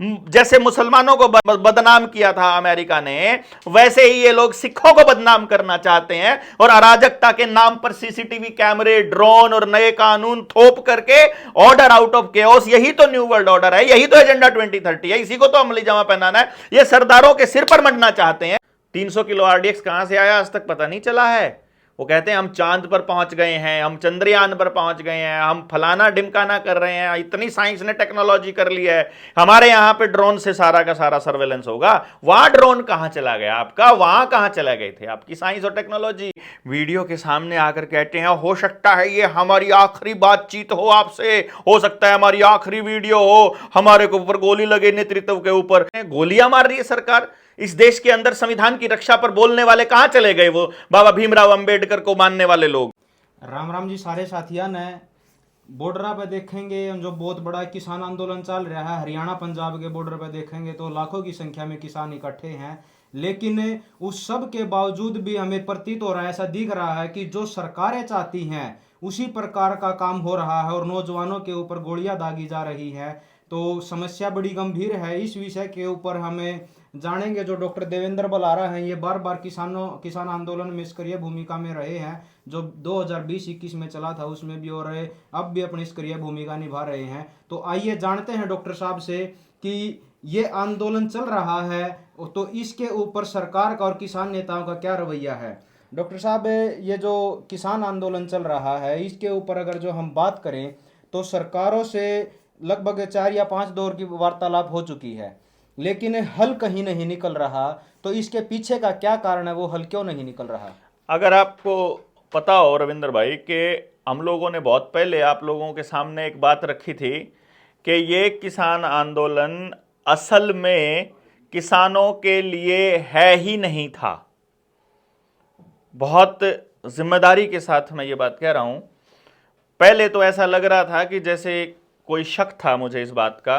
जैसे मुसलमानों को बदनाम किया था अमेरिका ने, वैसे ही ये लोग सिखों को बदनाम करना चाहते हैं और अराजकता के नाम पर सीसीटीवी कैमरे, ड्रोन और नए कानून थोप करके ऑर्डर आउट ऑफ केओस, यही तो न्यू वर्ल्ड ऑर्डर है, यही तो एजेंडा 2030 है, इसी को तो अमली जामा पहनाना है। ये सरदारों के सिर पर मरना चाहते हैं। 300 किलो आरडीएक्स कहां से आया आज तक पता नहीं चला है। वो कहते हैं हम चांद पर पहुंच गए हैं, हम चंद्रयान पर पहुंच गए हैं, हम फलाना डिमकाना कर रहे हैं, इतनी साइंस ने टेक्नोलॉजी कर ली है, हमारे यहां पे ड्रोन से सारा का सारा सर्वेलेंस होगा। वहां ड्रोन कहां चला गया आपका, वहां कहां चला गए थे आपकी साइंस और टेक्नोलॉजी। वीडियो के सामने आकर कहते हैं हो सकता है ये हमारी आखिरी बातचीत हो आपसे, हो सकता है हमारी आखिरी वीडियो हो, हमारे के ऊपर गोली लगे नेतृत्व के ऊपर। गोलियां मार रही है सरकार। इस देश के अंदर संविधान की रक्षा पर बोलने वाले कहां चले गए, वो बाबा भीमराव अंबेडकर को मानने वाले लोग। राम राम जी सारे साथियां ने बॉर्डर पे देखेंगे जो बहुत बड़ा किसान आंदोलन चल रहा है, हरियाणा पंजाब के बॉर्डर पे देखेंगे तो लाखों की संख्या में किसान इकट्ठे हैं। लेकिन उस सब के बावजूद भी हमें प्रतीत हो रहा है, ऐसा दिख रहा है कि जो सरकारें चाहती हैं उसी प्रकार का काम हो रहा है और नौजवानों के ऊपर गोलियां दागी जा रही है। तो समस्या बड़ी गंभीर है। इस विषय के ऊपर हमें जानेंगे जो डॉक्टर देवेंद्र बलारा हैं, ये बार बार किसान आंदोलन में सक्रिय भूमिका में रहे हैं, जो 2020-21 में चला था उसमें भी, और अब भी अपनी सक्रिय भूमिका निभा रहे हैं। तो आइए जानते हैं डॉक्टर साहब से कि ये आंदोलन चल रहा है तो इसके ऊपर सरकार का और किसान नेताओं का क्या रवैया है। डॉक्टर साहब, ये जो किसान आंदोलन चल रहा है इसके ऊपर अगर जो हम बात करें तो सरकारों से लगभग 4 या 5 दौर की वार्तालाप हो चुकी है, लेकिन हल कहीं नहीं निकल रहा। तो इसके पीछे का क्या कारण है, वो हल क्यों नहीं निकल रहा। अगर आपको पता हो रविंद्र भाई कि हम लोगों ने बहुत पहले आप लोगों के सामने एक बात रखी थी कि ये किसान आंदोलन असल में किसानों के लिए है ही नहीं था। बहुत जिम्मेदारी के साथ मैं ये बात कह रहा हूं। पहले तो ऐसा लग रहा था कि जैसे कोई शक था मुझे इस बात का,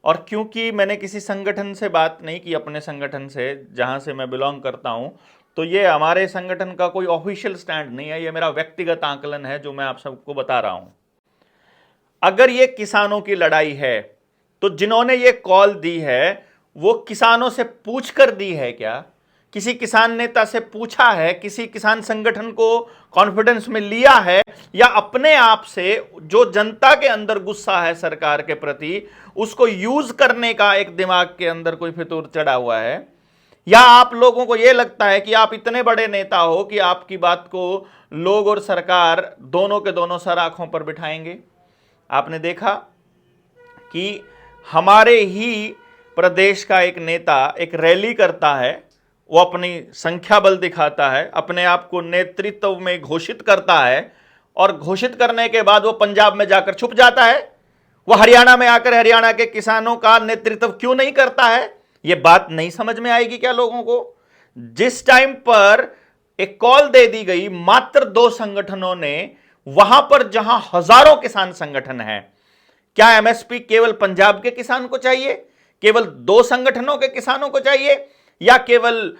और क्योंकि मैंने किसी संगठन से बात नहीं की, अपने संगठन से जहां से मैं बिलोंग करता हूं, तो ये हमारे संगठन का कोई ऑफिशियल स्टैंड नहीं है, ये मेरा व्यक्तिगत आकलन है जो मैं आप सबको बता रहा हूं। अगर ये किसानों की लड़ाई है तो जिन्होंने ये कॉल दी है वो किसानों से पूछ कर दी है क्या, किसी किसान नेता से पूछा है, किसी किसान संगठन को कॉन्फिडेंस में लिया है, या अपने आप से जो जनता के अंदर गुस्सा है सरकार के प्रति उसको यूज करने का एक दिमाग के अंदर कोई फितूर चढ़ा हुआ है, या आप लोगों को यह लगता है कि आप इतने बड़े नेता हो कि आपकी बात को लोग और सरकार दोनों के दोनों सर आंखों पर बिठाएंगे। आपने देखा कि हमारे ही प्रदेश का एक नेता एक रैली करता है, वो अपनी संख्या बल दिखाता है, अपने आप को नेतृत्व में घोषित करता है, और घोषित करने के बाद वो पंजाब में जाकर छुप जाता है। वो हरियाणा में आकर हरियाणा के किसानों का नेतृत्व क्यों नहीं करता है, ये बात नहीं समझ में आएगी क्या लोगों को। जिस टाइम पर एक कॉल दे दी गई मात्र 2 संगठनों ने, वहां पर जहां हजारों किसान संगठन हैं, क्या एमएसपी केवल पंजाब के किसान को चाहिए, केवल 2 संगठनों के किसानों को चाहिए, या केवल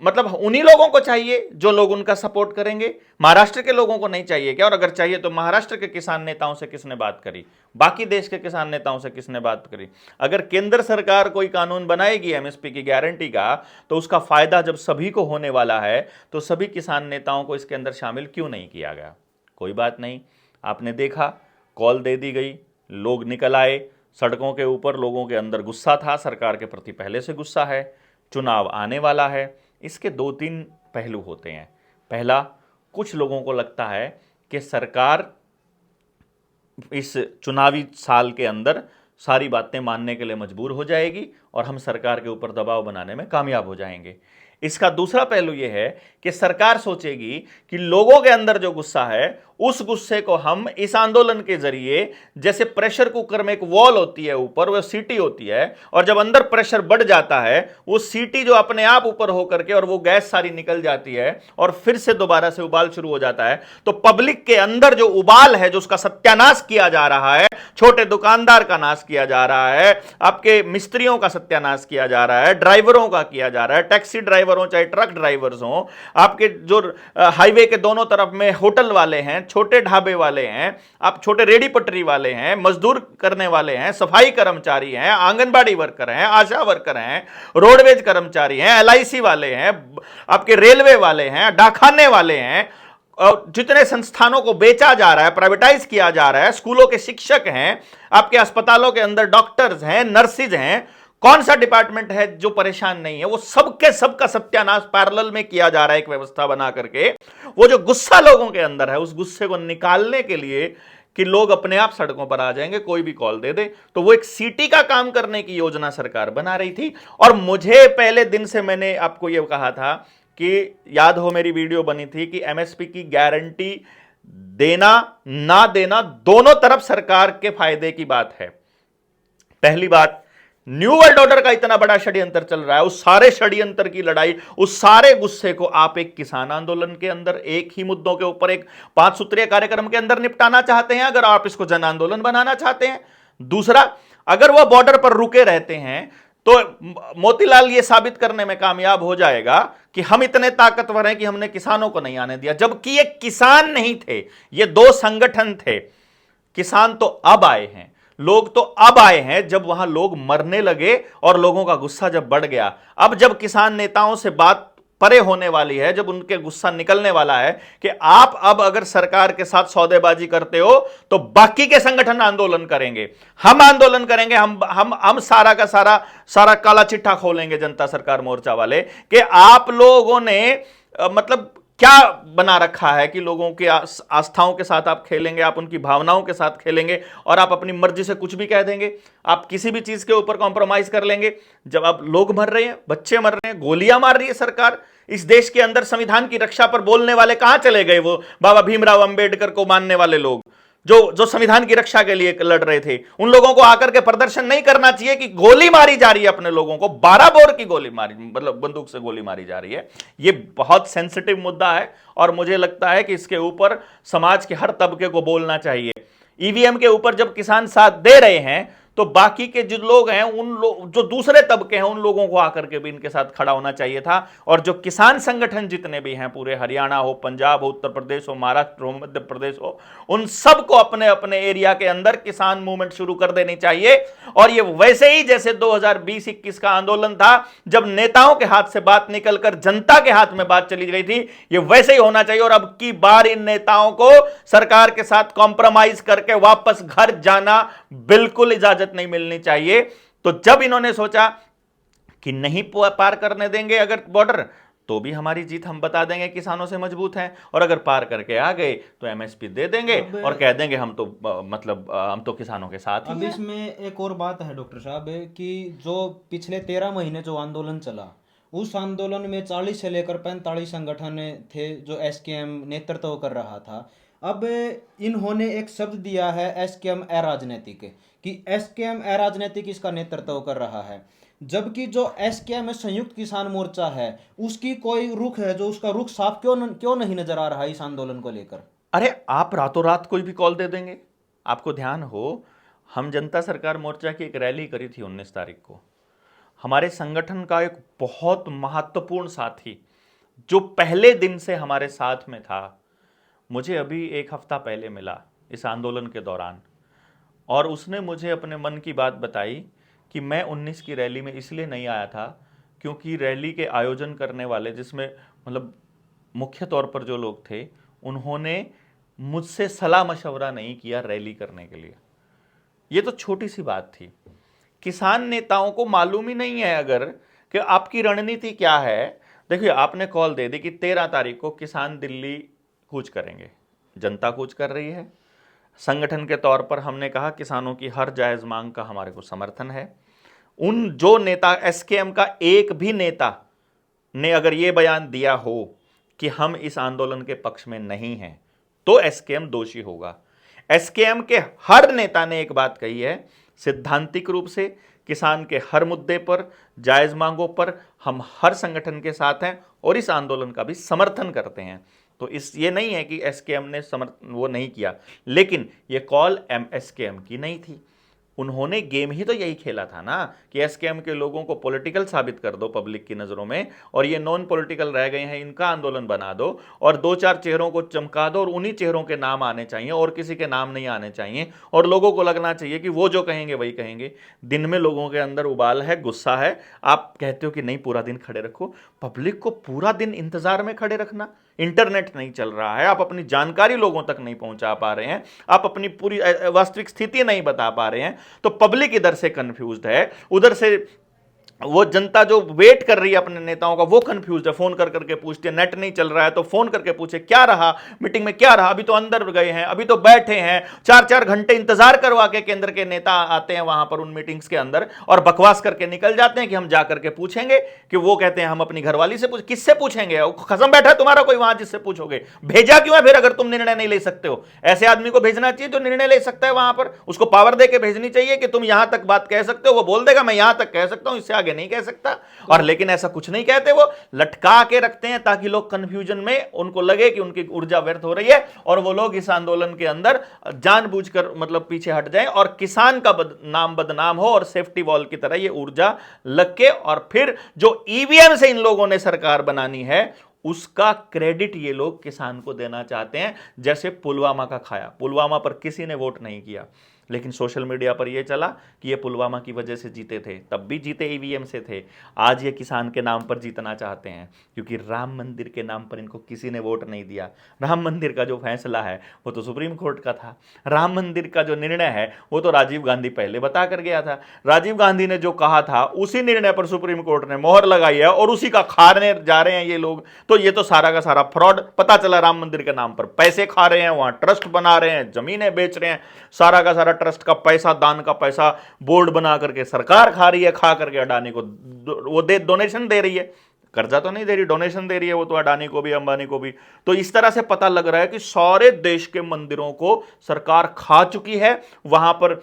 मतलब उन्हीं लोगों को चाहिए जो लोग उनका सपोर्ट करेंगे, महाराष्ट्र के लोगों को नहीं चाहिए क्या? और अगर चाहिए तो महाराष्ट्र के किसान नेताओं से किसने बात करी, बाकी देश के किसान नेताओं से किसने बात करी? अगर केंद्र सरकार कोई कानून बनाएगी एमएसपी की गारंटी का, तो उसका फायदा जब सभी को होने वाला है तो सभी किसान नेताओं को इसके अंदर शामिल क्यों नहीं किया गया? कोई बात नहीं, आपने देखा कॉल दे दी गई, लोग निकल आए सड़कों के ऊपर, लोगों के अंदर गुस्सा था, सरकार के प्रति पहले से गुस्सा है, चुनाव आने वाला है। इसके 2-3 पहलू होते हैं। पहला, कुछ लोगों को लगता है कि सरकार इस चुनावी साल के अंदर सारी बातें मानने के लिए मजबूर हो जाएगी और हम सरकार के ऊपर दबाव बनाने में कामयाब हो जाएंगे। इसका दूसरा पहलू यह है कि सरकार सोचेगी कि लोगों के अंदर जो गुस्सा है उस गुस्से को हम इस आंदोलन के जरिए, जैसे प्रेशर कुकर में एक वॉल होती है ऊपर, वो सीटी होती है, और जब अंदर प्रेशर बढ़ जाता है वो सीटी जो अपने आप ऊपर होकर के और वो गैस सारी निकल जाती है और फिर से दोबारा से उबाल शुरू हो जाता है। तो पब्लिक के अंदर जो उबाल है, जो उसका सत्यानाश किया जा रहा है, छोटे दुकानदार का नाश किया जा रहा है, आपके मिस्त्रियों का सत्यानाश किया जा रहा है, ड्राइवरों का किया जा रहा है, टैक्सी ड्राइवर हो चाहे ट्रक ड्राइवर्स हो, आपके जो हाईवे के दोनों तरफ में होटल वाले हैं, हैं, छोटे ढाबे वाले हैं, आप छोटे रेडी पटरी वाले हैं, मजदूर करने वाले हैं, सफाई कर्मचारी हैं, आंगनबाड़ी वर्कर हैं, आशा वर्कर हैं, रोडवेज कर्मचारी हैं, एलआईसी वाले हैं, आपके रेलवे वाले हैं, डाकखाने वाले हैं, और जितने संस्थानों को बेचा जा रहा है, प्राइवेटाइज किया जा रहा है, स्कूलों के शिक्षक हैं, आपके अस्पतालों के अंदर डॉक्टर्स हैं, नर्सिज हैं, कौन सा डिपार्टमेंट है जो परेशान नहीं है? वो सबके सबका सत्यानाश पैरेलल में किया जा रहा है एक व्यवस्था बना करके। वो जो गुस्सा लोगों के अंदर है, उस गुस्से को निकालने के लिए कि लोग अपने आप सड़कों पर आ जाएंगे, कोई भी कॉल दे दे, तो वो एक सीटी का काम करने की योजना सरकार बना रही थी। और मुझे पहले दिन से मैंने आपको ये कहा था कि याद हो मेरी वीडियो बनी थी कि एमएसपी की गारंटी देना ना देना दोनों तरफ सरकार के फायदे की बात है। पहली बात, न्यू वर्ल्ड ऑर्डर का इतना बड़ा षड्यंत्र चल रहा है, उस सारे षड्यंत्र की लड़ाई, उस सारे गुस्से को आप एक किसान आंदोलन के अंदर एक ही मुद्दों के ऊपर एक 5 सूत्रीय कार्यक्रम के अंदर निपटाना चाहते हैं, अगर आप इसको जन आंदोलन बनाना चाहते हैं। दूसरा, अगर वो बॉर्डर पर रुके रहते हैं तो मोतीलाल ये साबित करने में कामयाब हो जाएगा कि हम इतने ताकतवर हैं कि हमने किसानों को नहीं आने दिया, जबकि ये किसान नहीं थे, ये 2 संगठन थे। किसान तो अब आए हैं, लोग तो अब आए हैं जब वहां लोग मरने लगे और लोगों का गुस्सा जब बढ़ गया। अब जब किसान नेताओं से बात परे होने वाली है, जब उनके गुस्सा निकलने वाला है कि आप अब अगर सरकार के साथ सौदेबाजी करते हो तो बाकी के संगठन आंदोलन करेंगे, हम आंदोलन करेंगे, हम सारा का सारा काला चिट्ठा खोलेंगे जनता सरकार मोर्चा वाले कि आप लोगों ने मतलब क्या बना रखा है कि लोगों की आस्थाओं के साथ आप खेलेंगे, आप उनकी भावनाओं के साथ खेलेंगे और आप अपनी मर्जी से कुछ भी कह देंगे, आप किसी भी चीज के ऊपर कॉम्प्रोमाइज कर लेंगे। जब आप लोग मर रहे हैं, बच्चे मर रहे हैं, गोलियां मार रही है सरकार, इस देश के अंदर संविधान की रक्षा पर बोलने वाले कहां चले गए? वो बाबा भीमराव अंबेडकर को मानने वाले लोग जो संविधान की रक्षा के लिए लड़ रहे थे, उन लोगों को आकर के प्रदर्शन नहीं करना चाहिए कि गोली मारी जा रही है अपने लोगों को, 12 बोर की गोली मारी, मतलब बंदूक से गोली मारी जा रही है। ये बहुत सेंसिटिव मुद्दा है और मुझे लगता है कि इसके ऊपर समाज के हर तबके को बोलना चाहिए। ईवीएम के ऊपर जब किसान साथ दे रहे हैं तो बाकी के जो लोग हैं, जो दूसरे तबके हैं, उन लोगों को आकर के भी इनके साथ खड़ा होना चाहिए था। और जो किसान संगठन जितने भी हैं, पूरे हरियाणा हो, पंजाब हो, उत्तर प्रदेश हो, महाराष्ट्र हो, मध्य प्रदेश हो, उन सबको अपने अपने एरिया के अंदर किसान मूवमेंट शुरू कर देनी चाहिए। और ये वैसे ही जैसे 2020-21 का आंदोलन था, जब नेताओं के हाथ से बात निकलकर जनता के हाथ में बात चली गई थी, ये वैसे ही होना चाहिए। और अब की बार इन नेताओं को सरकार के साथ कॉम्प्रोमाइज करके वापस घर जाना बिल्कुल इजाजत नहीं मिलनी चाहिए। तो जब इन्होंने सोचा कि नहीं पार करने देंगे अगर बॉर्डर, तो भी हमारी जीत हम बता देंगे, किसानों से मजबूत हैं, और अगर पार करके आ गए तो एमएसपी दे देंगे और कह देंगे हम तो हम तो किसानों के साथ ही अब हैं। इसमें एक और बात है डॉक्टर साहब कि जो पिछले 13 महीने जो आंदोलन चला, उस आंदोलन में 40 से लेकर 45 संगठन थे जो एसकेएम नेतृत्व कर रहा था। अब इन्होंने एक शब्द दिया है एसकेएम अराजनीतिक, कि एसकेएम अराजनीतिक इसका नेतृत्व कर रहा है, जबकि जो एसकेएम संयुक्त किसान मोर्चा है उसकी कोई रुख है, जो उसका रुख साफ क्यों नहीं नजर आ रहा है इस आंदोलन को लेकर? अरे आप रातों रात कोई भी कॉल दे देंगे। आपको ध्यान हो, हम जनता सरकार मोर्चा की एक रैली करी थी 19 तारीख को। हमारे संगठन का एक बहुत महत्वपूर्ण साथी जो पहले दिन से हमारे साथ में था, मुझे अभी 1 हफ्ता पहले मिला इस आंदोलन के दौरान, और उसने मुझे अपने मन की बात बताई कि मैं 19 की रैली में इसलिए नहीं आया था क्योंकि रैली के आयोजन करने वाले, जिसमें मतलब मुख्य तौर पर जो लोग थे, उन्होंने मुझसे सलाह मशवरा नहीं किया रैली करने के लिए। ये तो छोटी सी बात थी। किसान नेताओं को मालूम ही नहीं है अगर कि आपकी रणनीति क्या है। देखिए, आपने कॉल दे दी कि 13 तारीख को किसान दिल्ली कूच करेंगे, जनता कूच कर रही है। संगठन के तौर पर हमने कहा किसानों की हर जायज मांग का हमारे को समर्थन है। उन जो नेता, एसकेएम का एक भी नेता ने अगर यह बयान दिया हो कि हम इस आंदोलन के पक्ष में नहीं हैं, तो एसकेएम दोषी होगा। एसकेएम के हर नेता ने एक बात कही है, सिद्धांतिक रूप से किसान के हर मुद्दे पर, जायज मांगों पर हम हर संगठन के साथ हैं और इस आंदोलन का भी समर्थन करते हैं। तो ये नहीं है कि एसकेएम ने वो नहीं किया, लेकिन ये कॉल एसकेएम की नहीं थी। उन्होंने गेम ही तो यही खेला था ना कि एसकेएम के लोगों को पॉलिटिकल साबित कर दो पब्लिक की नजरों में, और ये नॉन पॉलिटिकल रह गए हैं, इनका आंदोलन बना दो और दो चार चेहरों को चमका दो और उन्हीं चेहरों के नाम आने चाहिए और किसी के नाम नहीं आने चाहिए, और लोगों को लगना चाहिए कि वो जो कहेंगे वही कहेंगे। दिन में लोगों के अंदर उबाल है, गुस्सा है, आप कहते हो कि नहीं पूरा दिन खड़े रखो। पब्लिक को पूरा दिन इंतजार में खड़े रखना, इंटरनेट नहीं चल रहा है, आप अपनी जानकारी लोगों तक नहीं पहुंचा पा रहे हैं, आप अपनी पूरी वास्तविक स्थिति नहीं बता पा रहे हैं, तो पब्लिक इधर से कंफ्यूज्ड है, उधर से वो जनता जो वेट कर रही है अपने नेताओं का वो कंफ्यूज है, फोन कर करके पूछते हैं, नेट नहीं चल रहा है तो फोन करके पूछे क्या रहा मीटिंग में, क्या रहा, अभी तो अंदर गए हैं, अभी तो बैठे हैं, 4-4 घंटे इंतजार करवा के केंद्र के नेता आते हैं वहां पर उन मीटिंग्स के अंदर और बकवास करके निकल जाते हैं कि हम जा करके पूछेंगे, कि वो कहते हैं हम अपनी घरवाली से पूछ, किससे पूछेंगे, खसम बैठा है तुम्हारा कोई वहां जिससे पूछोगे, भेजा क्यों है फिर अगर तुम निर्णय नहीं ले सकते हो? ऐसे आदमी को भेजना चाहिए जो निर्णय ले सकता है, वहां पर उसको पावर दे के भेजनी चाहिए कि तुम यहां तक बात कह सकते हो, वो बोल देगा मैं यहां तक कह सकता हूं, इससे आगे नहीं कह सकता। और लेकिन ऐसा कुछ नहीं कहते, वो लटका के रखते हैं ताकि लोग कंफ्यूजन में उनको लगे कि उनकी ऊर्जा व्यर्थ हो रही है और वो लोग इस आंदोलन के अंदर जानबूझकर मतलब पीछे हट जाएं और किसान का नाम बदनाम हो और सेफ्टी वॉल की तरह ये ऊर्जा लग के, और फिर जो ईवीएम से इन लोगों ने सरकार बनानी है उसका क्रेडिट ये लोग किसान को देना चाहते हैं। जैसे पुलवामा का खाया, पुलवामा पर किसी ने वोट नहीं किया, लेकिन सोशल मीडिया पर यह चला कि ये पुलवामा की वजह से जीते थे, तब भी जीते ईवीएम से थे। आज ये किसान के नाम पर जीतना चाहते हैं क्योंकि राम मंदिर के नाम पर इनको किसी ने वोट नहीं दिया। राम मंदिर का जो फैसला है वो तो सुप्रीम कोर्ट का था, राम मंदिर का जो निर्णय है वो तो राजीव गांधी पहले बता कर गया था, राजीव गांधी ने जो कहा था उसी निर्णय पर सुप्रीम कोर्ट ने मोहर लगाई है और उसी का खाने जा रहे हैं ये लोग। तो ये तो सारा का सारा फ्रॉड, पता चला राम मंदिर के नाम पर पैसे खा रहे हैं, वहां ट्रस्ट बना रहे हैं, जमीनें बेच रहे हैं, सारा का सारा ट्रस्ट का पैसा, दान का पैसा बोर्ड बना करके सरकार खा रही है, खा करके अडानी को वो डोनेशन दे रही है, कर्जा तो नहीं दे रही, डोनेशन दे रही है वो तो अडानी को भी अंबानी को भी। तो इस तरह से पता लग रहा है कि सारे देश के मंदिरों को सरकार खा चुकी है, वहां पर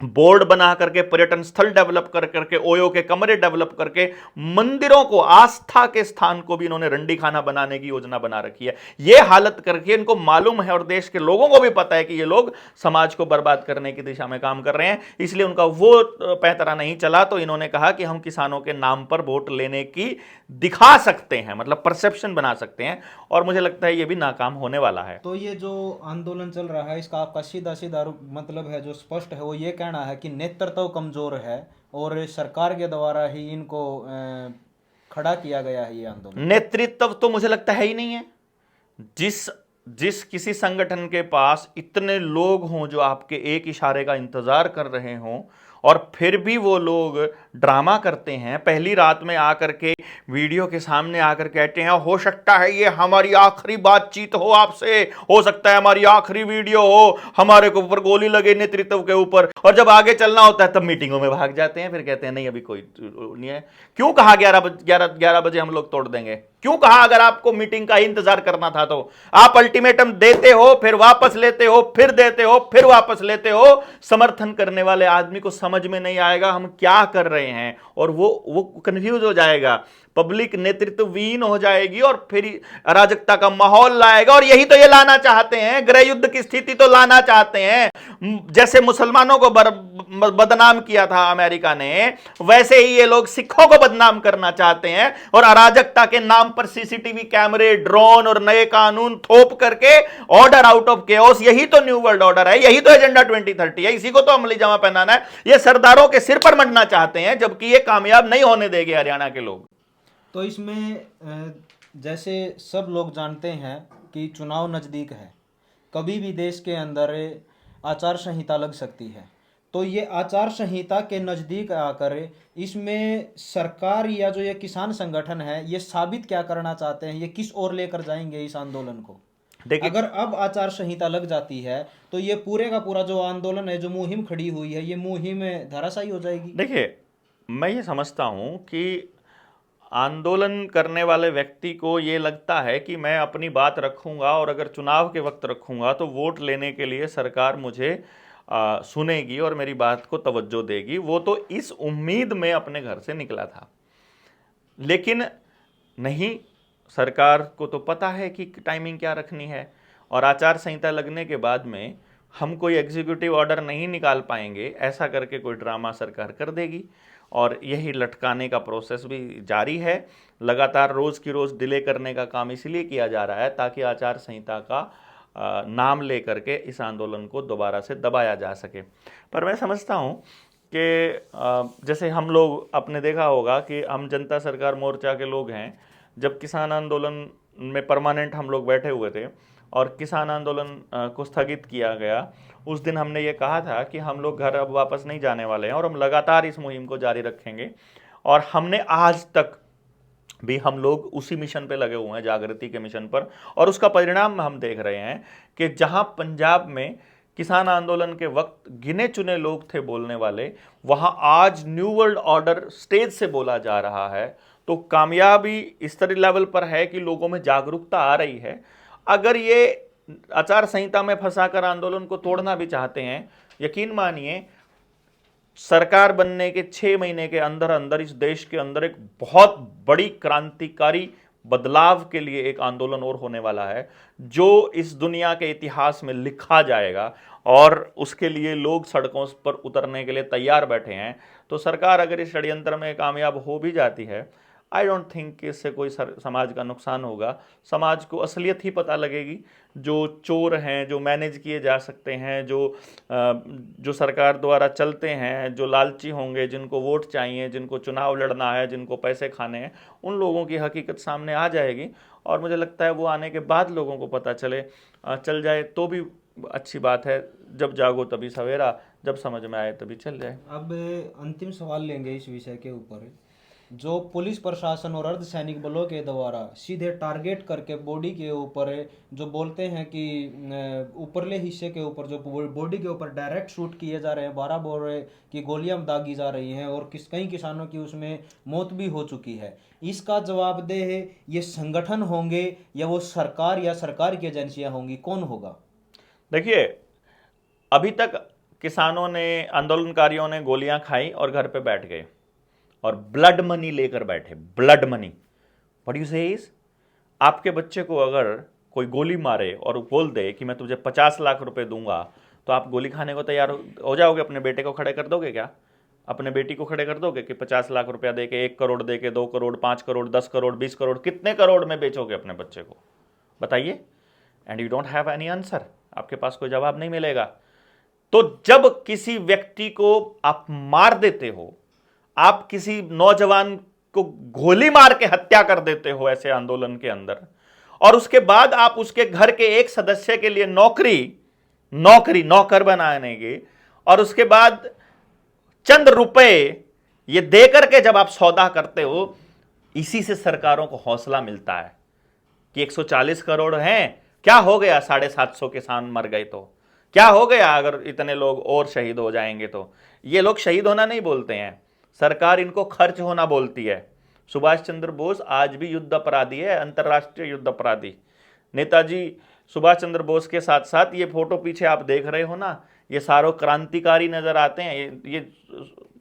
बोर्ड बना करके, पर्यटन स्थल डेवलप कर करके, ओयो के कमरे डेवलप करके, मंदिरों को, आस्था के स्थान को भी इन्होंने रंडी खाना बनाने की योजना बना रखी है। यह हालत करके इनको मालूम है और देश के लोगों को भी पता है कि ये लोग समाज को बर्बाद करने की दिशा में काम कर रहे हैं, इसलिए उनका वो पैंतरा नहीं चला। तो इन्होंने कहा कि हम किसानों के नाम पर वोट लेने की दिखा सकते हैं, मतलब परसेप्शन बना सकते हैं, और मुझे लगता है ये भी नाकाम होने वाला है। तो ये जो आंदोलन चल रहा है इसका आपका सीधा सीधा मतलब है जो स्पष्ट है वो ये कहना है कि नेतृत्व कमजोर है और सरकार के द्वारा ही इनको खड़ा किया गया है ये आंदोलन। नेतृत्व तो मुझे लगता है ही नहीं है। जिस किसी संगठन के पास इतने लोग हों जो आपके एक इशारे का इंतजार कर रहे हों और फिर भी वो लोग ड्रामा करते हैं, पहली रात में आकर के वीडियो के सामने आकर कहते हैं हो सकता है ये हमारी आखिरी बातचीत हो आपसे, हो सकता है हमारी आखिरी वीडियो हो, हमारे को ऊपर गोली लगे नेतृत्व के ऊपर, और जब आगे चलना होता है तब मीटिंगों में भाग जाते हैं, फिर कहते हैं नहीं अभी कोई नहीं है। क्यों कहा 11 बजे हम लोग तोड़ देंगे? क्यों कहा? अगर आपको मीटिंग का इंतजार करना था तो आप अल्टीमेटम देते हो, फिर वापस लेते हो, फिर देते हो, फिर वापस लेते हो। समर्थन करने वाले आदमी को समझ में नहीं आएगा हम क्या कर रहे हैं और वो कंफ्यूज हो जाएगा, पब्लिक नेतृत्वहीन हो जाएगी और फिर अराजकता का माहौल लाएगा। और यही तो ये लाना चाहते हैं, गृह युद्ध की स्थिति तो लाना चाहते हैं। जैसे मुसलमानों को बदनाम किया था अमेरिका ने, वैसे ही ये लोग सिखों को बदनाम करना चाहते हैं और अराजकता के नाम पर सीसीटीवी कैमरे, ड्रोन और नए कानून थोप करके ऑर्डर आउट ऑफ केओस, यही तो न्यू वर्ल्ड ऑर्डर है, यही तो एजेंडा 2030 है, इसी को तो अमली जामा पहनाना है। ये सरदारों के सिर पर मढ़ना चाहते हैं, जबकि ये कामयाब नहीं होने देंगे हरियाणा के लोग। तो इसमें जैसे सब लोग जानते हैं कि चुनाव नज़दीक है, कभी भी देश के अंदर आचार संहिता लग सकती है। तो ये आचार संहिता के नज़दीक आकर इसमें सरकार या जो ये किसान संगठन है ये साबित क्या करना चाहते हैं, ये किस ओर लेकर जाएंगे इस आंदोलन को? अगर अब आचार संहिता लग जाती है तो ये पूरे का पूरा जो आंदोलन है, जो मुहिम खड़ी हुई है, ये मुहिम धराशायी हो जाएगी। देखिए, मैं ये समझता हूं कि आंदोलन करने वाले व्यक्ति को ये लगता है कि मैं अपनी बात रखूंगा और अगर चुनाव के वक्त रखूंगा तो वोट लेने के लिए सरकार मुझे सुनेगी और मेरी बात को तवज्जो देगी। वो तो इस उम्मीद में अपने घर से निकला था, लेकिन नहीं, सरकार को तो पता है कि टाइमिंग क्या रखनी है। और आचार संहिता लगने के बाद में हम कोई एग्जीक्यूटिव ऑर्डर नहीं निकाल पाएंगे, ऐसा करके कोई ड्रामा सरकार कर देगी और यही लटकाने का प्रोसेस भी जारी है। लगातार रोज़ की रोज़ डिले करने का काम इसलिए किया जा रहा है ताकि आचार संहिता का नाम लेकर के इस आंदोलन को दोबारा से दबाया जा सके। पर मैं समझता हूँ कि जैसे हम लोग, आपने देखा होगा कि हम जनता सरकार मोर्चा के लोग हैं, जब किसान आंदोलन में परमानेंट हम लोग बैठे हुए थे और किसान आंदोलन को स्थगित किया गया, उस दिन हमने ये कहा था कि हम लोग घर अब वापस नहीं जाने वाले हैं और हम लगातार इस मुहिम को जारी रखेंगे। और हमने आज तक भी हम लोग उसी मिशन पे लगे हुए हैं, जागृति के मिशन पर, और उसका परिणाम हम देख रहे हैं कि जहां पंजाब में किसान आंदोलन के वक्त गिने चुने लोग थे बोलने वाले, वहां आज न्यू वर्ल्ड ऑर्डर स्टेज से बोला जा रहा है। तो कामयाबी इस तरह लेवल पर है कि लोगों में जागरूकता आ रही है। अगर ये आचार संहिता में फंसाकर आंदोलन को तोड़ना भी चाहते हैं, यकीन मानिए सरकार बनने के 6 महीने के अंदर अंदर इस देश के अंदर एक बहुत बड़ी क्रांतिकारी बदलाव के लिए एक आंदोलन और होने वाला है, जो इस दुनिया के इतिहास में लिखा जाएगा और उसके लिए लोग सड़कों पर उतरने के लिए तैयार बैठे हैं। तो सरकार अगर इस षड्यंत्र में कामयाब हो भी जाती है, आई डोंट थिंक कि इससे कोई समाज का नुकसान होगा। समाज को असलियत ही पता लगेगी। जो चोर हैं, जो मैनेज किए जा सकते हैं, जो सरकार द्वारा चलते हैं, जो लालची होंगे, जिनको वोट चाहिए, जिनको चुनाव लड़ना है, जिनको पैसे खाने हैं, उन लोगों की हकीकत सामने आ जाएगी। और मुझे लगता है वो आने के बाद लोगों को पता चल जाए तो भी अच्छी बात है। जब जागो तभी सवेरा, जब समझ में आए तभी चल जाए। अब अंतिम सवाल लेंगे इस विषय के ऊपर। जो पुलिस प्रशासन और अर्धसैनिक बलों के द्वारा सीधे टारगेट करके बॉडी के ऊपर जो बोलते हैं कि ऊपरले हिस्से के ऊपर, जो बॉडी के ऊपर डायरेक्ट शूट किए जा रहे हैं, 12 बोर की गोलियां दागी जा रही हैं और कई किसानों की उसमें मौत भी हो चुकी है, इसका जवाबदेह ये संगठन होंगे या वो सरकार या सरकार की एजेंसियां होंगी? कौन होगा? देखिए, अभी तक किसानों ने, आंदोलनकारियों ने गोलियां खाई और घर पे बैठ गए और ब्लड मनी लेकर बैठे। ब्लड मनी, व्हाट यू से इज, आपके बच्चे को अगर कोई गोली मारे और बोल दे कि मैं तुझे 50 लाख रुपए दूंगा, तो आप गोली खाने को तैयार हो जाओगे? अपने बेटे को खड़े कर दोगे क्या? अपने बेटी को खड़े कर दोगे कि 50 लाख रुपया दे के, 1 करोड़ दे के, 2 करोड़, 5 करोड़, 10 करोड़, 20 करोड़, कितने करोड़ में बेचोगे अपने बच्चे को? बताइए। And you don't have any answer, आपके पास कोई जवाब नहीं मिलेगा। तो जब किसी व्यक्ति को आप मार देते हो, आप किसी नौजवान को गोली मार के हत्या कर देते हो ऐसे आंदोलन के अंदर, और उसके बाद आप उसके घर के एक सदस्य के लिए नौकर बनाने के, और उसके बाद चंद रुपए ये देकर के जब आप सौदा करते हो, इसी से सरकारों को हौसला मिलता है कि 140 करोड़ हैं, क्या हो गया 750 किसान मर गए तो क्या हो गया, अगर इतने लोग और शहीद हो जाएंगे तो। ये लोग शहीद होना नहीं बोलते हैं, सरकार इनको खर्च होना बोलती है। सुभाष चंद्र बोस आज भी युद्ध अपराधी है, अंतर्राष्ट्रीय युद्ध अपराधी। नेताजी सुभाष चंद्र बोस के साथ साथ ये फोटो पीछे आप देख रहे हो ना, ये सारों क्रांतिकारी नजर आते हैं। ये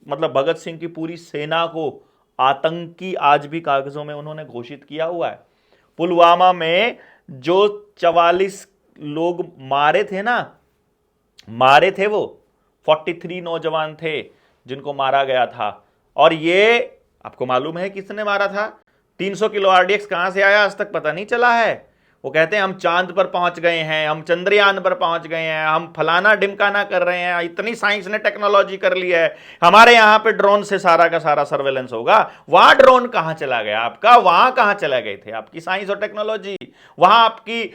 मतलब भगत सिंह की पूरी सेना को आतंकी आज भी कागजों में उन्होंने घोषित किया हुआ है। पुलवामा में जो 44 लोग मारे थे वो 43 नौजवान थे जिनको मारा गया था। और ये आपको मालूम है किसने मारा था? 300 किलो आरडीएक्स कहां से आया आज तक पता नहीं चला है। वो कहते हैं हम चांद पर पहुंच गए हैं, हम चंद्रयान पर पहुंच गए हैं, हम फलाना डिमकाना कर रहे हैं, इतनी साइंस ने टेक्नोलॉजी कर ली है, हमारे यहां पे ड्रोन से सारा का सारा सर्वेलेंस होगा। वहां ड्रोन कहां चला गया आपका? वहां कहां चला गए थे आपकी साइंस और टेक्नोलॉजी? वहां आपकी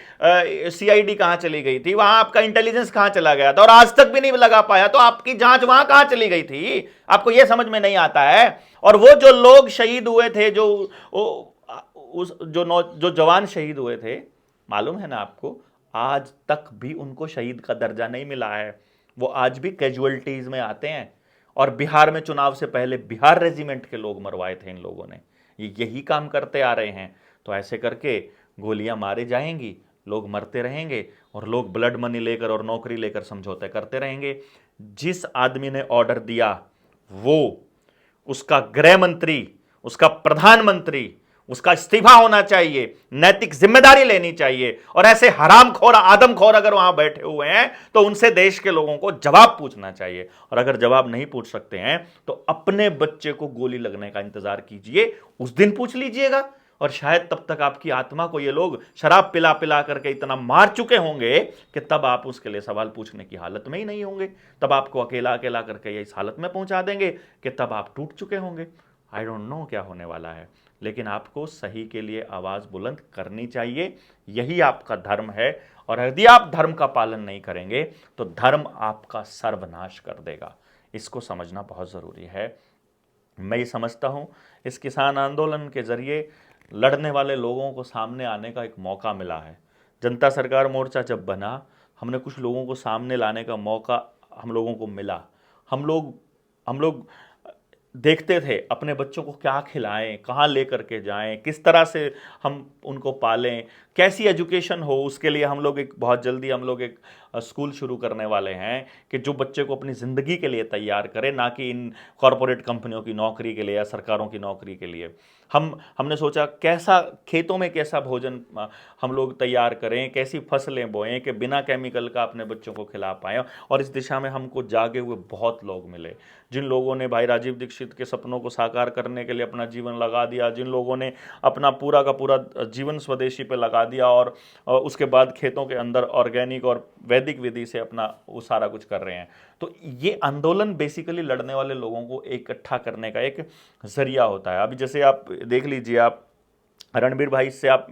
सीआईडी कहां चली गई थी? वहां आपका इंटेलिजेंस कहां चला गया था? और आज तक भी नहीं लगा पाया, तो आपकी जांच वहां कहां चली गई थी? आपको यह समझ में नहीं आता है। और वो जो लोग शहीद हुए थे, जो जवान शहीद हुए थे, मालूम है ना आपको, आज तक भी उनको शहीद का दर्जा नहीं मिला है। वो आज भी कैजुअलिटीज में आते हैं। और बिहार में चुनाव से पहले बिहार रेजिमेंट के लोग मरवाए थे इन लोगों ने। ये यही काम करते आ रहे हैं। तो ऐसे करके गोलियां मारे जाएंगी, लोग मरते रहेंगे और लोग ब्लड मनी लेकर और नौकरी लेकर समझौते करते रहेंगे। जिस आदमी ने ऑर्डर दिया, वो, उसका गृह मंत्री, उसका प्रधानमंत्री, उसका इस्तीफा होना चाहिए, नैतिक जिम्मेदारी लेनी चाहिए। और ऐसे हरामखोर आदमखोर अगर वहां बैठे हुए हैं तो उनसे देश के लोगों को जवाब पूछना चाहिए। और अगर जवाब नहीं पूछ सकते हैं तो अपने बच्चे को गोली लगने का इंतजार कीजिए, उस दिन पूछ लीजिएगा। और शायद तब तक आपकी आत्मा को ये लोग शराब पिला पिला करके इतना मार चुके होंगे कि तब आप उसके लिए सवाल पूछने की हालत में ही नहीं होंगे। तब आपको अकेला अकेला करके ये इस हालत में पहुंचा देंगे कि तब आप टूट चुके होंगे। आई डोंट नो क्या होने वाला है, लेकिन आपको सही के लिए आवाज बुलंद करनी चाहिए। यही आपका धर्म है। और यदि आप धर्म का पालन नहीं करेंगे तो धर्म आपका सर्वनाश कर देगा। इसको समझना बहुत जरूरी है। मैं ये समझता हूं इस किसान आंदोलन के जरिए लड़ने वाले लोगों को सामने आने का एक मौका मिला है। जनता सरकार मोर्चा जब बना, हमने कुछ लोगों को सामने लाने का मौका हम लोगों को मिला। हम लोग देखते थे अपने बच्चों को क्या खिलाएं, कहाँ ले करके जाएं, किस तरह से हम उनको पालें, कैसी एजुकेशन हो। उसके लिए हम लोग बहुत जल्दी हम लोग एक स्कूल शुरू करने वाले हैं कि जो बच्चे को अपनी ज़िंदगी के लिए तैयार करे, ना कि इन कॉरपोरेट कंपनियों की नौकरी के लिए या सरकारों की नौकरी के लिए। हमने सोचा कैसा खेतों में कैसा भोजन हम लोग तैयार करें, कैसी फसलें बोएं कि बिना केमिकल का अपने बच्चों को खिला पाएँ। और इस दिशा में हमको जागे हुए बहुत लोग मिले, जिन लोगों ने भाई राजीव दीक्षित के सपनों को साकार करने के लिए अपना जीवन लगा दिया, जिन लोगों ने अपना पूरा का पूरा जीवन स्वदेशी पे लगा दिया और उसके बाद खेतों के अंदर ऑर्गेनिक और वैदिक विधि से अपना वो सारा कुछ कर रहे हैं। तो ये आंदोलन बेसिकली लड़ने वाले लोगों को इकट्ठा करने का एक जरिया होता है। अभी जैसे आप देख लीजिए, आप रणबीर भाई से आप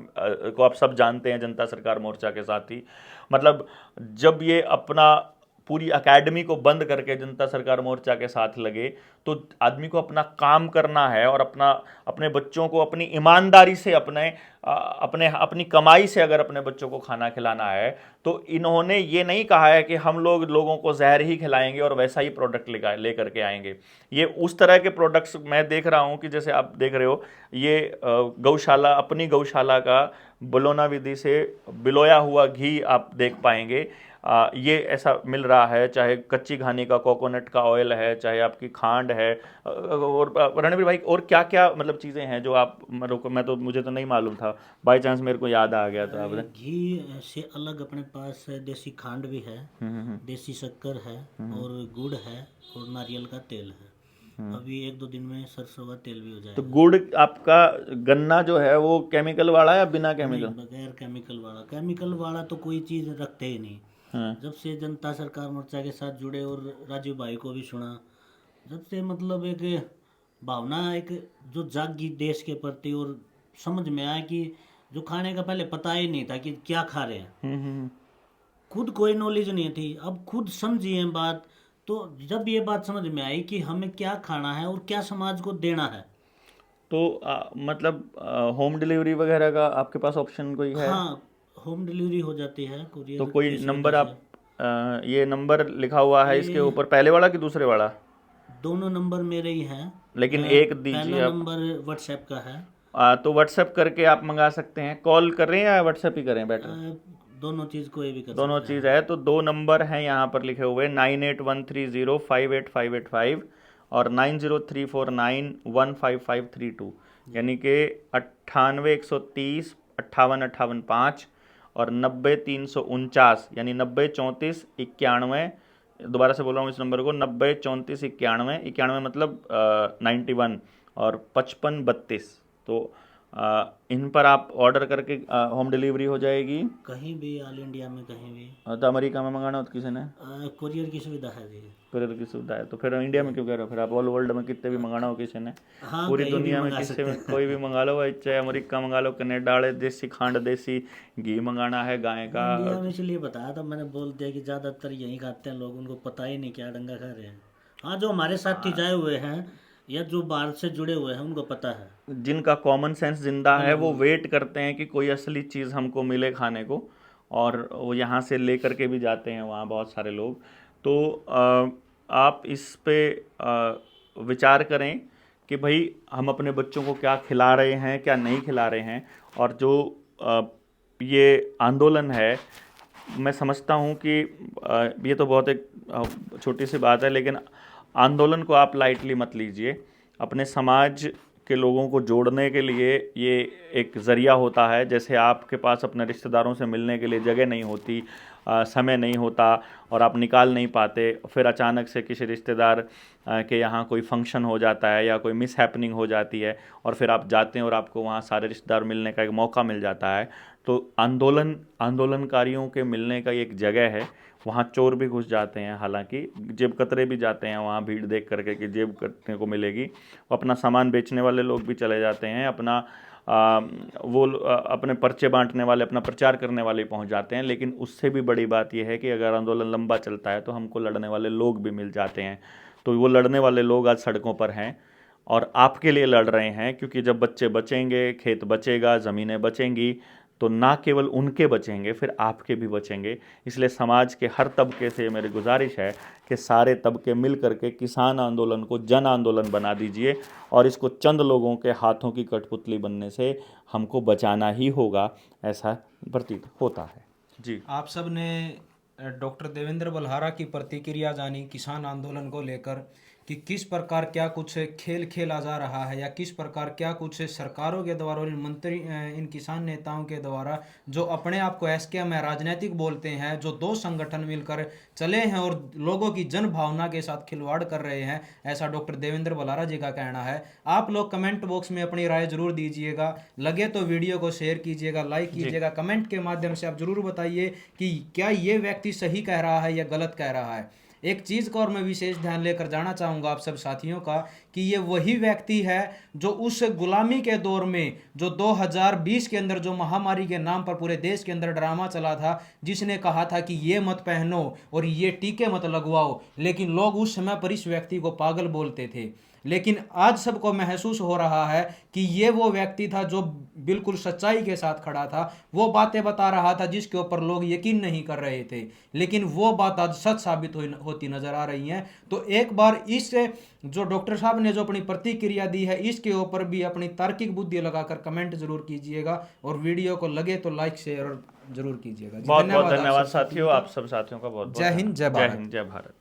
सब जानते हैं, जनता सरकार मोर्चा के साथ ही, मतलब जब ये अपना पूरी एकेडमी को बंद करके जनता सरकार मोर्चा के साथ लगे, तो आदमी को अपना काम करना है और अपने बच्चों को अपनी ईमानदारी से अपनी कमाई से अगर अपने बच्चों को खाना खिलाना है, तो इन्होंने ये नहीं कहा है कि हम लोगों को जहर ही खिलाएंगे और वैसा ही प्रोडक्ट ले करके आएंगे। ये उस तरह के प्रोडक्ट्स मैं देख रहा हूँ कि जैसे आप देख रहे हो, ये गौशाला, अपनी गौशाला का बलौना विधि से बिलोया हुआ घी आप देख पाएंगे। ये ऐसा मिल रहा है, चाहे कच्ची घानी का कोकोनट का ऑयल है, चाहे आपकी खांड है, और रणबीर भाई और क्या क्या मतलब चीज़ें हैं जो आप मुझे तो नहीं मालूम था, बाय चांस मेरे को याद आ गया था। घी से अलग अपने पास देसी खांड भी है, देसी शक्कर है और गुड़ है और नारियल का तेल है। अभी 1-2 दिन में सरसों का तेल भी हो जाएगा। तो गुड़ आपका गन्ना जो है वो केमिकल वाला या बिना केमिकल? बगैर केमिकल वाला। केमिकल वाला तो कोई चीज़ रखते ही नहीं। जब से जनता सरकार मोर्चा के साथ जुड़े और राजीव भाई को भी सुना, जब से मतलब एक भावना एक जो जागी देश के प्रति, और समझ में आया कि जो खाने का पहले पता ही नहीं था कि क्या खा रहे हैं, खुद कोई नॉलेज नहीं थी, अब खुद समझिए बात। तो जब ये बात समझ में आई कि हमें क्या खाना है और क्या समाज को देना है, तो मतलब होम डिलीवरी वगैरह का आपके पास ऑप्शन कोई है? हाँ, होम डिलीवरी हो जाती है, कुरियर। तो कोई नंबर आप ये नंबर लिखा हुआ है इसके ऊपर, पहले वाला कि दूसरे वाला? दोनों नंबर मेरे ही हैं, लेकिन एक दीजिए। पहला नंबर व्हाट्सएप का है। तो व्हाट्सएप करके आप मंगा सकते हैं। कॉल करें या व्हाट्सएप ही करें बेटर? दोनों चीज़ कोई भी कर दोनों चीज़ है। तो 2 नंबर हैं यहाँ पर लिखे हुए, 9813058585 और 9034915532, यानी कि 98 130 58 58 5 और 90 349, यानी 90 34 91। दोबारा से बोल रहा हूँ इस नंबर को, 90 34 91 91 मतलब 91 और 55 32। तो इन पर आप ऑर्डर करके होम डिलीवरी हो जाएगी कहीं भी, ऑल इंडिया में कहीं भी। तो अमेरिका में मंगाना हो तो किसी ने कुरियर की सुविधा है जी। कुरियर की सुविधा है, तो फिर इंडिया में क्यों कह रहे हो? फिर आप ऑल वर्ल्ड में कितने भी मंगाना हो किसी ने, हाँ, पूरी कहीं भी दुनिया में मंगा किसी सकते में हैं। कोई भी मंगा लो, चाहे अमेरिका मंगा लो, कनाडा वाले देसी खांड, देसी घी मंगाना है गाय का। इंडिया में इसलिए बताया था मैंने, बोल दिया कि ज़्यादातर यहीं खाते हैं लोग, उनको पता ही नहीं क्या डंगा खा रहे हैं। हाँ, जो हमारे साथी जाए हुए हैं या जो बाहर से जुड़े हुए हैं उनको पता है, जिनका कॉमन सेंस जिंदा है, वो वेट करते हैं कि कोई असली चीज़ हमको मिले खाने को, और वो यहाँ से ले करके भी जाते हैं वहाँ बहुत सारे लोग। तो आप इस पे विचार करें कि भाई हम अपने बच्चों को क्या खिला रहे हैं, क्या नहीं खिला रहे हैं। और जो ये आंदोलन है, मैं समझता हूँ कि ये तो बहुत एक छोटी सी बात है, लेकिन आंदोलन को आप लाइटली मत लीजिए। अपने समाज के लोगों को जोड़ने के लिए ये एक ज़रिया होता है। जैसे आपके पास अपने रिश्तेदारों से मिलने के लिए जगह नहीं होती, समय नहीं होता और आप निकाल नहीं पाते, फिर अचानक से किसी रिश्तेदार के यहाँ कोई फंक्शन हो जाता है या कोई मिस हैपनिंग हो जाती है और फिर आप जाते हैं और आपको वहाँ सारे रिश्तेदार मिलने का एक मौका मिल जाता है। तो आंदोलनकारियों के मिलने का एक जगह है। वहाँ चोर भी घुस जाते हैं, हालांकि जेब कतरे भी जाते हैं वहाँ भीड़ देख करके कि जेब कतरे को मिलेगी। अपना सामान बेचने वाले लोग भी चले जाते हैं, अपने पर्चे बांटने वाले, अपना प्रचार करने वाले पहुंच जाते हैं। लेकिन उससे भी बड़ी बात यह है कि अगर आंदोलन लंबा चलता है तो हमको लड़ने वाले लोग भी मिल जाते हैं। तो वो लड़ने वाले लोग आज सड़कों पर हैं और आपके लिए लड़ रहे हैं, क्योंकि जब बच्चे बचेंगे, खेत बचेगा, ज़मीनें बचेंगी, तो ना केवल उनके बचेंगे, फिर आपके भी बचेंगे। इसलिए समाज के हर तबके से मेरी गुजारिश है कि सारे तबके मिल करके किसान आंदोलन को जन आंदोलन बना दीजिए और इसको चंद लोगों के हाथों की कठपुतली बनने से हमको बचाना ही होगा, ऐसा प्रतीत होता है। जी, आप सब ने डॉक्टर देवेंद्र बल्हारा की प्रतिक्रिया जानी किसान आंदोलन को लेकर कि किस प्रकार क्या कुछ खेल खेला जा रहा है या किस प्रकार क्या कुछ सरकारों के द्वारा और इन किसान नेताओं के द्वारा जो अपने आप को एसके में राजनीतिक बोलते हैं, जो दो संगठन मिलकर चले हैं और लोगों की जन भावना के साथ खिलवाड़ कर रहे हैं, ऐसा डॉक्टर देवेंद्र बल्हारा जी का कहना है। आप लोग कमेंट बॉक्स में अपनी राय जरूर दीजिएगा, लगे तो वीडियो को शेयर कीजिएगा, लाइक कीजिएगा, कमेंट के माध्यम से आप जरूर बताइए कि क्या ये व्यक्ति सही कह रहा है या गलत कह रहा है। एक चीज़ का और मैं विशेष ध्यान लेकर जाना चाहूँगा आप सब साथियों का कि ये वही व्यक्ति है जो उस गुलामी के दौर में, जो 2020 के अंदर जो महामारी के नाम पर पूरे देश के अंदर ड्रामा चला था, जिसने कहा था कि ये मत पहनो और ये टीके मत लगवाओ, लेकिन लोग उस समय पर इस व्यक्ति को पागल बोलते थे। लेकिन आज सबको महसूस हो रहा है कि ये वो व्यक्ति था जो बिल्कुल सच्चाई के साथ खड़ा था, वो बातें बता रहा था जिसके ऊपर लोग यकीन नहीं कर रहे थे, लेकिन वो बात आज सच साबित होती नजर आ रही है। तो एक बार इस जो डॉक्टर साहब ने जो अपनी प्रतिक्रिया दी है, इसके ऊपर भी अपनी तार्किक बुद्धि लगाकर कमेंट जरूर कीजिएगा और वीडियो को लगे तो लाइक शेयर जरूर कीजिएगा। बहुत बहुत धन्यवाद साथियों, आप सब साथियों का बहुत बहुत जय हिंद, जय भारत। जय भारत।